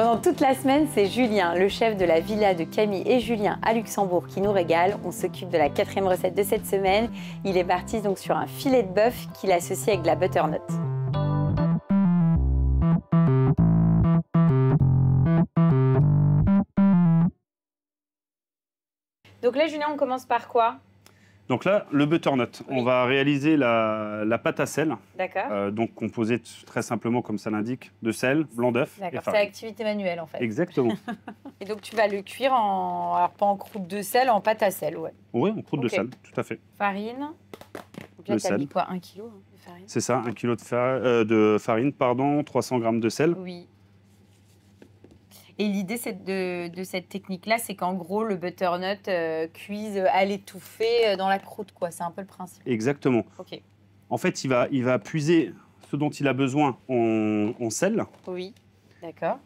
Pendant toute la semaine, c'est Julien, le chef de la villa de Camille et Julien à Luxembourg, qui nous régale. On s'occupe de la 4e recette de cette semaine. Il est parti donc sur un filet de bœuf qu'il associe avec de la butternut. Donc là, Julien, on commence par quoi? Donc là, le butternut, Oui. on va réaliser la pâte à sel. D'accord. Donc composée très simplement, comme ça l'indique, de sel, blanc d'œuf et D'accord, c'est farine. activité manuelle en fait. Exactement. Et donc tu vas le cuire en, alors pas en croûte de sel, en pâte à sel, ouais. Oui, en croûte de Ok. sel, tout à fait. Farine. Donc là, Le tu as mis sel. quoi, 1 kg de farine? C'est ça, 1 kg de farine, pardon, 300 g de sel. Oui. Et l'idée de cette technique-là, c'est qu'en gros, le butternut cuise à l'étouffer dans la croûte, quoi. C'est un peu le principe. Exactement. Ok. En fait, il va puiser ce dont il a besoin en sel. Oui, d'accord.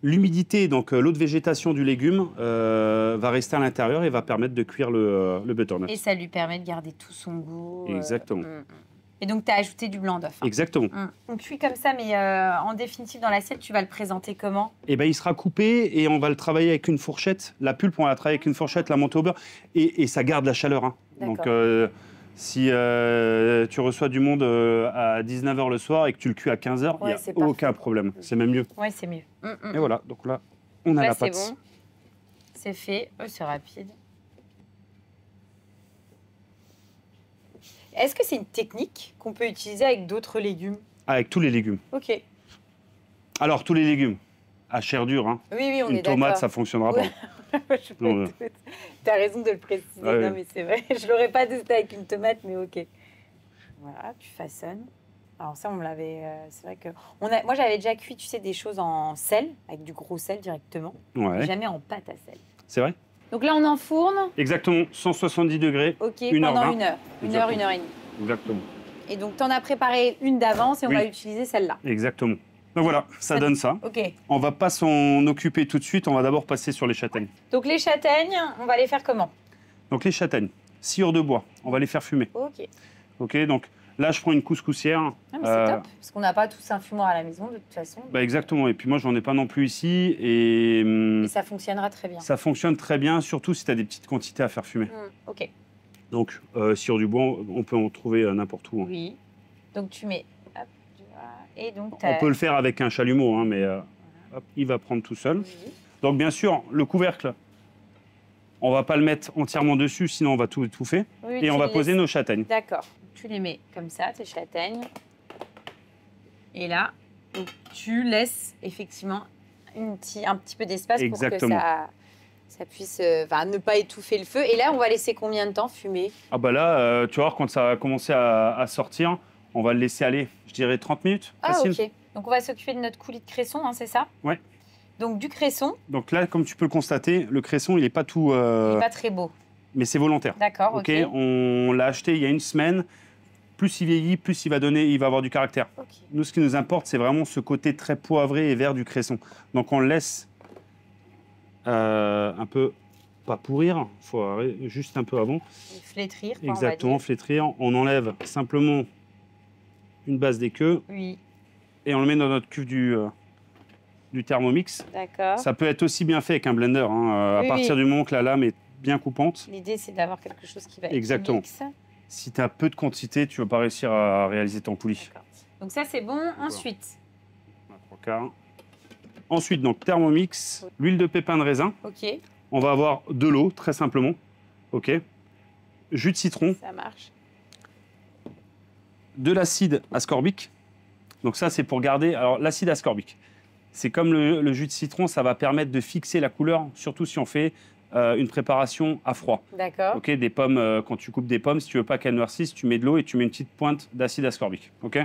L'humidité, donc l'eau de végétation du légume, va rester à l'intérieur et va permettre de cuire le butternut. Et ça lui permet de garder tout son goût. Exactement. Et donc, tu as ajouté du blanc d'œuf. Exactement. On cuit comme ça, mais en définitive, dans l'assiette, tu vas le présenter comment? Et ben, il sera coupé et on va le travailler avec une fourchette. La pulpe, on va la travailler avec une fourchette, la monter au beurre. Et ça garde la chaleur. Hein. Donc, si tu reçois du monde à 19 h le soir et que tu le cuis à 15 h, il n'y a aucun problème. C'est même mieux. Ouais, c'est mieux. Et voilà, donc là, on a la pâte. C'est bon. C'est fait. Oh, c'est rapide. Est-ce que c'est une technique qu'on peut utiliser avec d'autres légumes? Avec tous les légumes. Ok. Alors, tous les légumes, à chair dure. Hein. Oui, oui, on est une d'accord. tomate, ça ne fonctionnera pas. Tu as raison de le préciser. Ouais, non, mais c'est vrai. Je ne l'aurais pas testé avec une tomate, mais ok. Voilà, tu façonnes. Alors ça, on me l'avait... c'est vrai que... Moi, j'avais déjà cuit, tu sais, des choses en sel, avec du gros sel directement. Ouais. Mais jamais en pâte à sel. C'est vrai? Donc là, on enfourne. Exactement, 170 degrés. Ok, 1 pendant h 20. 1 heure. 1 heure, 1 heure et demie. Exactement. Et donc, tu en as préparé une d'avance et on Oui. va utiliser celle-là. Exactement. Donc voilà, ça donne ça. Ok. On va pas s'en occuper tout de suite, on va d'abord passer sur les châtaignes. Donc les châtaignes, on va les faire comment? Donc les châtaignes, sciure de bois, on va les faire fumer. Ok. Ok, donc là je prends une couscoussière. Ah, mais c'est top, parce qu'on n'a pas tous un fumoir à la maison de toute façon. Bah exactement, et puis moi j'en ai pas non plus ici. Et ça fonctionnera très bien. ça fonctionne très bien, surtout si tu as des petites quantités à faire fumer. Ok. Donc sciure du bois, on peut en trouver n'importe où. Hein. Oui. Donc tu mets... Hop, et donc on peut le faire avec un chalumeau, hein, mais hop, il va prendre tout seul. Oui. Donc bien sûr, le couvercle, on va pas le mettre entièrement dessus, sinon on va tout étouffer. Oui, et on va poser nos châtaignes. D'accord. Tu les mets comme ça, tes châtaignes. Et là, donc, tu laisses effectivement un petit peu d'espace pour que ça puisse ne pas étouffer le feu. Et là, on va laisser combien de temps fumer? Ah bah là, tu vas voir, quand ça va commencer à sortir, on va le laisser aller, je dirais 30 minutes. Ah, facile. ok. Donc on va s'occuper de notre coulis de cresson, hein, c'est ça? Ouais. Donc du cresson. Donc là, comme tu peux le constater, le cresson, il n'est pas tout... Il n'est pas très beau. Mais c'est volontaire. D'accord, ok. On l'a acheté il y a une semaine. Plus il vieillit, plus il va avoir du caractère. Okay. Nous, ce qui nous importe, c'est vraiment ce côté très poivré et vert du cresson. Donc on le laisse un peu, pas pourrir, il faut juste un peu avant. Et flétrir. Quoi, exactement, flétrir. On enlève simplement une base d'équeux. Oui. Et on le met dans notre cuve du Thermomix. D'accord. Ça peut être aussi bien fait avec un blender, hein, à partir du moment que la lame est bien coupante. L'idée, c'est d'avoir quelque chose qui va être exactement. mix. Si tu as peu de quantité, tu ne vas pas réussir à réaliser ton coulis. Donc ça, c'est bon. Ensuite. Ensuite, donc Thermomix, l'huile de pépins de raisin. Ok. On va avoir de l'eau, très simplement. Ok. Jus de citron. Ça marche. De l'acide ascorbique. Donc ça, c'est pour garder... Alors, l'acide ascorbique, c'est comme le jus de citron, ça va permettre de fixer la couleur, surtout si on fait une préparation à froid. D'accord. Ok, des pommes, quand tu coupes des pommes, si tu veux pas qu'elles noircissent, tu mets de l'eau et tu mets une petite pointe d'acide ascorbique. Ok.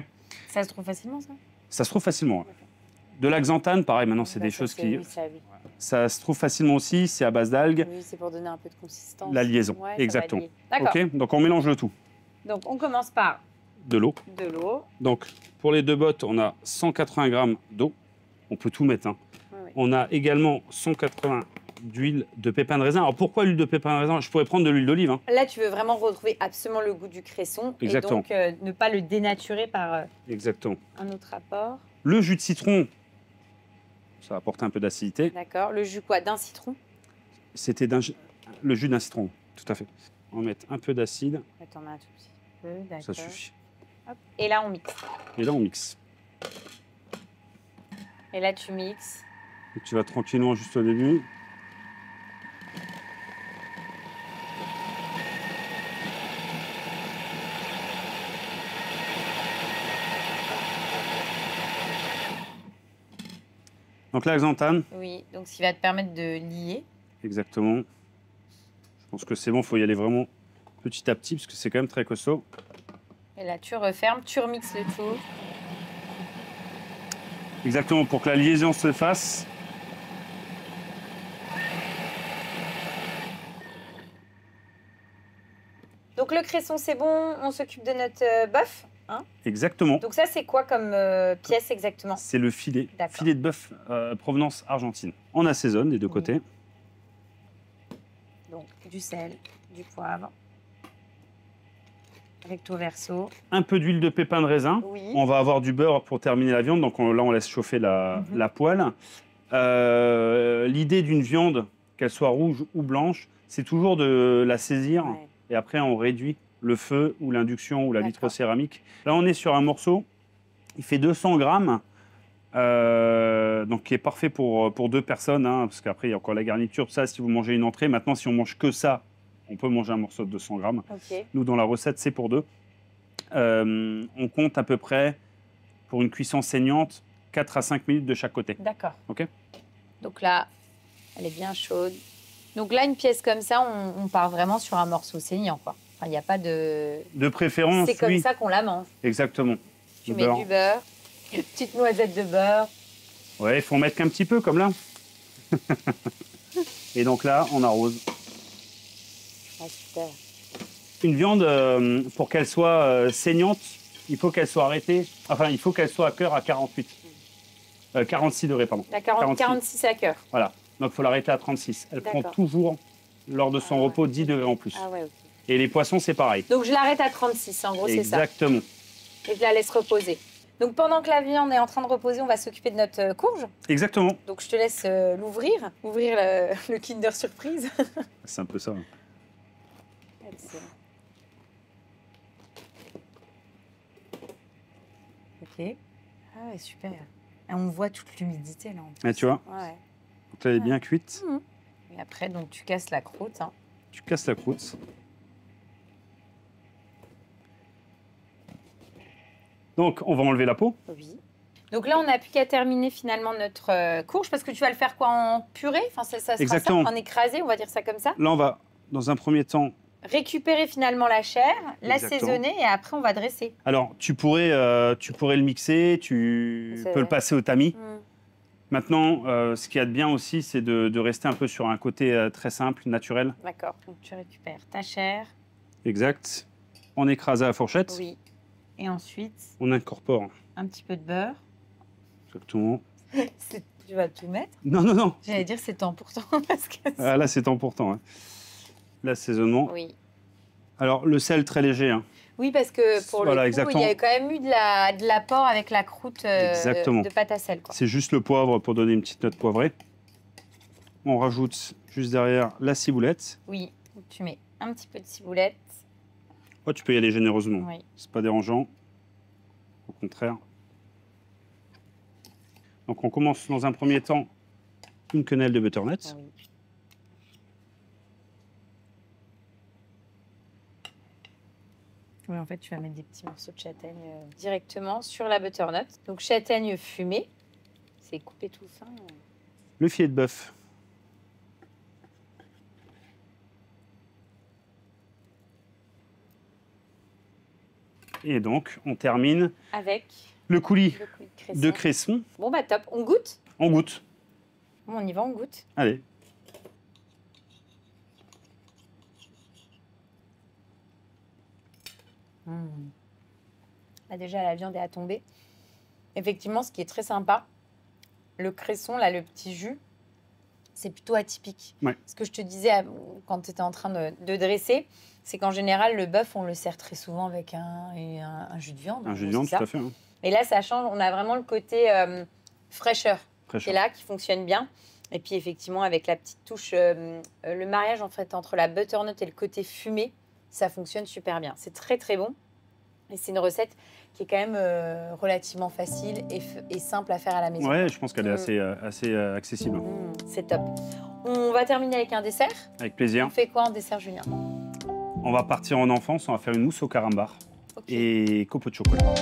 Ça se trouve facilement, ça? Ça se trouve facilement. Ouais. De la xanthane, pareil, maintenant, c'est des choses qui... Oui, ça se trouve facilement aussi, c'est à base d'algues. Oui, c'est pour donner un peu de consistance. La liaison, ouais, exactement. D'accord. Ok, donc on mélange le tout. Donc on commence par de l'eau. De l'eau. Donc pour les 2 bottes, on a 180 g d'eau. On peut tout mettre. Hein. Ouais. On a également 180 d'huile de pépins de raisin. Alors pourquoi l'huile de pépins de raisin? Je pourrais prendre de l'huile d'olive. Hein. Là, tu veux vraiment retrouver absolument le goût du cresson. Exactement. Et donc ne pas le dénaturer par exactement. un autre apport. Le jus de citron, Ça va apporter un peu d'acidité. D'accord. Le jus quoi? D'un citron? C'était le jus d'un citron, tout à fait. On va mettre un peu d'acide. Attends, un tout petit peu, d'accord. Ça suffit. Hop. Et là, on mixe. Et là, on mixe. Et là, tu mixes. Et tu vas tranquillement juste au début. Donc la xanthane. Oui, donc ce qui va te permettre de lier. Exactement. Je pense que c'est bon, il faut y aller vraiment petit à petit parce que c'est quand même très costaud. Et là, tu refermes, tu remixes le tout. Exactement, pour que la liaison se fasse. Donc le cresson, c'est bon, on s'occupe de notre bœuf. Hein? Exactement. Donc ça, c'est quoi comme pièce exactement? C'est le filet. Filet de bœuf provenance argentine. On assaisonne des deux côtés. Donc du sel, du poivre. Recto verso. Un peu d'huile de pépin de raisin. Oui. On va avoir du beurre pour terminer la viande. Donc là, on laisse chauffer la poêle. L'idée d'une viande, qu'elle soit rouge ou blanche, c'est toujours de la saisir. Ouais. Et après, on réduit le feu ou l'induction ou la vitrocéramique. Là, on est sur un morceau. Il fait 200 grammes. Donc qui est parfait pour 2 personnes. Hein, parce qu'après, il y a encore la garniture. Ça, si vous mangez une entrée. Maintenant, si on mange que ça, on peut manger un morceau de 200 grammes. Okay. Nous, dans la recette, c'est pour 2. On compte à peu près, pour une cuisson saignante, 4 à 5 minutes de chaque côté. D'accord. OK. Donc là, elle est bien chaude. Donc là, une pièce comme ça, on part vraiment sur un morceau saignant, quoi. Enfin, il n'y a pas de... De préférence, c'est comme ça qu'on la mange. Exactement. Tu mets du beurre, une petite noisette de beurre. Ouais, il faut en mettre qu'un petit peu, comme là. Et donc là, on arrose. Ah, super. Une viande, pour qu'elle soit saignante, il faut qu'elle soit arrêtée. Enfin, il faut qu'elle soit à cœur à 46 degrés, pardon. À 46 à cœur. Voilà. Donc, il faut l'arrêter à 36. Elle prend toujours, lors de son repos, 10 degrés en plus. Ah ouais, ok. Et les poissons, c'est pareil. Donc, je l'arrête à 36, en gros, c'est ça. Exactement. Et je la laisse reposer. Donc, pendant que la viande est en train de reposer, on va s'occuper de notre courge. Exactement. Donc, je te laisse ouvrir le Kinder Surprise. C'est un peu ça. Excellent. Ok. Ah ouais, super. Et on voit toute l'humidité là. Ah, tu vois. Ouais. Donc là, elle est bien cuite. Et après, donc, tu casses la croûte. Hein. Tu casses la croûte. Donc, on va enlever la peau. Oui. Donc là, on n'a plus qu'à terminer finalement notre courge parce que tu vas le faire quoi en purée? Enfin, ça sera exactement. Ça, en écrasé, on va dire ça comme ça. Là, on va, dans un premier temps, récupérer finalement la chair, l'assaisonner et après, on va dresser. Alors, tu pourrais le mixer, tu peux le passer au tamis. Maintenant, ce qu'il y a de bien aussi, c'est de rester un peu sur un côté très simple, naturel. D'accord. Donc, tu récupères ta chair. Exact. On écrase à la fourchette. Oui. Et ensuite, on incorpore un petit peu de beurre. Exactement. Tu vas tout mettre? Non, non, non. J'allais dire c'est temps pourtant. Parce que ah, là, c'est temps pourtant. Hein. L'assaisonnement. Oui. Alors, le sel très léger. Hein. Oui, parce que pour le coup, exactement. il y a quand même eu de l'apport avec la croûte de pâte à sel. C'est juste le poivre pour donner une petite note poivrée. On rajoute juste derrière la ciboulette. Oui, tu mets un petit peu de ciboulette. Oh, tu peux y aller généreusement. Oui. C'est pas dérangeant. Au contraire. Donc, on commence dans un premier temps une quenelle de butternut. Oui. Oui, en fait, tu vas mettre des petits morceaux de châtaigne directement sur la butternut. Donc, châtaigne fumée. C'est coupé tout fin. Le filet de bœuf. Et donc, on termine avec le coulis de cresson. Bon, bah top. On goûte? On goûte. Bon, on y va, on goûte. Allez. Là, déjà, la viande est à tomber. Effectivement, ce qui est très sympa, le cresson, là, le petit jus, c'est plutôt atypique. Ouais. Ce que je te disais quand tu étais en train de dresser, c'est qu'en général, le bœuf, on le sert très souvent avec un jus de viande. Un jus de viande, tout à fait. Hein. Et là, ça change. On a vraiment le côté fraîcheur. qui est là, qui fonctionne bien. Et puis effectivement, avec la petite touche, le mariage en fait entre la butternut et le côté fumé, ça fonctionne super bien. C'est très très bon. Et c'est une recette qui est quand même relativement facile et simple à faire à la maison. Ouais, je pense qu'elle est assez accessible. C'est top. On va terminer avec un dessert. Avec plaisir. On fait quoi en dessert, Julien? On va partir en enfance, on va faire une mousse au carambar et copeaux de chocolat.